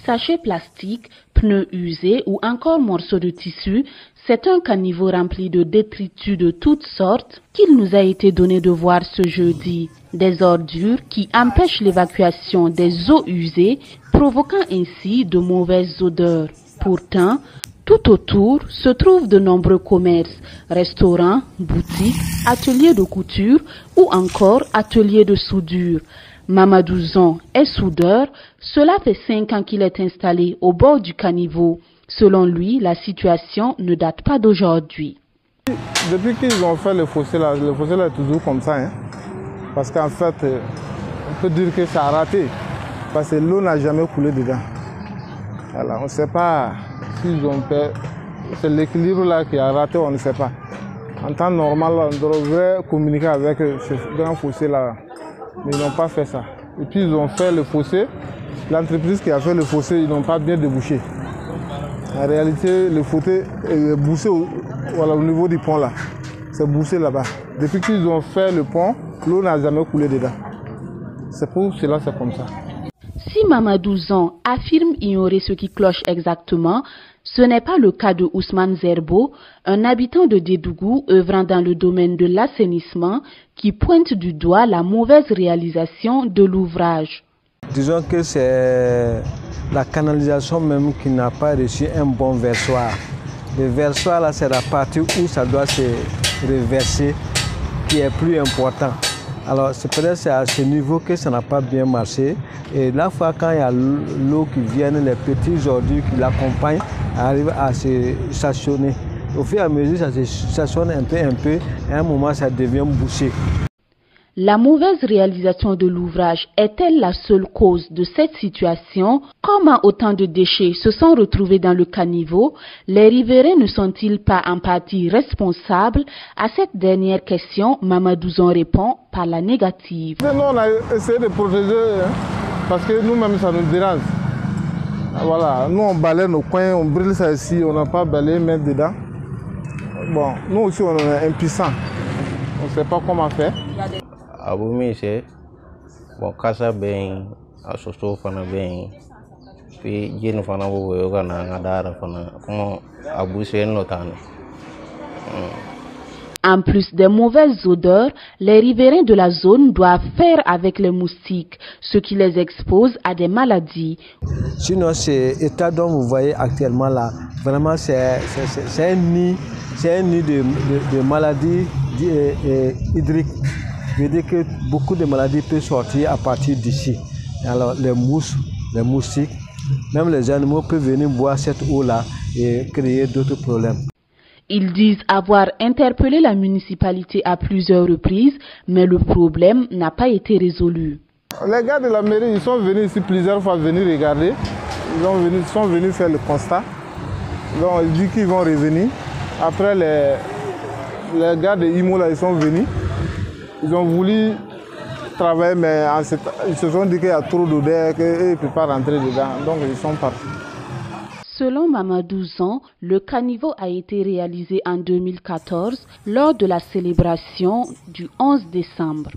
Sachets plastiques, pneus usés ou encore morceaux de tissu, c'est un caniveau rempli de détritus de toutes sortes qu'il nous a été donné de voir ce jeudi. Des ordures qui empêchent l'évacuation des eaux usées, provoquant ainsi de mauvaises odeurs. Pourtant, tout autour se trouvent de nombreux commerces, restaurants, boutiques, ateliers de couture ou encore ateliers de soudure. Mamadou Zon est soudeur, cela fait 5 ans qu'il est installé au bord du caniveau. Selon lui, la situation ne date pas d'aujourd'hui. Depuis qu'ils ont fait le fossé là est toujours comme ça. Hein? Parce qu'en fait, on peut dire que ça a raté. Parce que l'eau n'a jamais coulé dedans. Alors, on ne sait pas s'ils ont fait. C'est l'équilibre là qui a raté, on ne sait pas. En temps normal, on devrait communiquer avec ce grand fossé là. Mais ils n'ont pas fait ça. Et puis ils ont fait le fossé. L'entreprise qui a fait le fossé, ils n'ont pas bien débouché. En réalité, le fossé est bouché au niveau du pont là. C'est bouché là-bas. Depuis qu'ils ont fait le pont, l'eau n'a jamais coulé dedans. C'est pour cela c'est comme ça. Si Mamadou Zon affirme ignorer ce qui cloche exactement, ce n'est pas le cas de Ousmane Zerbo, un habitant de Dédougou œuvrant dans le domaine de l'assainissement, qui pointe du doigt la mauvaise réalisation de l'ouvrage. Disons que c'est la canalisation même qui n'a pas reçu un bon versoir. Le versoir, là, c'est la partie où ça doit se reverser qui est plus important. Alors, c'est peut-être à ce niveau que ça n'a pas bien marché. Et la fois quand il y a l'eau qui vient, les petits ordures qui l'accompagnent arrivent à se stationner. Au fur et à mesure, ça se stationne un peu, et à un moment, ça devient bouché. La mauvaise réalisation de l'ouvrage est-elle la seule cause de cette situation? Comment autant de déchets se sont retrouvés dans le caniveau? Les riverains ne sont-ils pas en partie responsables? À cette dernière question, Mamadou Zon répond par la négative. Nous, on a essayé de protéger parce que nous-mêmes, ça nous dérange. Voilà, nous, on balaye nos coins, on brûle ça ici, on n'a pas balayé, mettre dedans. Bon, nous aussi, on est impuissants. On ne sait pas comment faire. Aboumi c'est bon kasa ben asoso fana ben puis jenu fana bo yoga na ngadara fana comment abouser notane. En plus des mauvaises odeurs, les riverains de la zone doivent faire avec les moustiques, ce qui les expose à des maladies. Sinon, cet état dont vous voyez actuellement là, vraiment c'est un nid de maladies hydriques. Je veux dire que beaucoup de maladies peuvent sortir à partir d'ici. Alors les moustiques, même les animaux peuvent venir boire cette eau-là et créer d'autres problèmes. Ils disent avoir interpellé la municipalité à plusieurs reprises, mais le problème n'a pas été résolu. Les gars de la mairie, ils sont venus ici plusieurs fois venir regarder. Ils sont venus faire le constat. Donc ils disent qu'ils vont revenir. Après les gars de IMO là, ils sont venus. Ils ont voulu travailler, mais ils se sont dit qu'il y a trop d'odeur, qu'ils ne peuvent pas rentrer dedans. Donc ils sont partis. Selon Mamadou Zon, le caniveau a été réalisé en 2014 lors de la célébration du 11 décembre.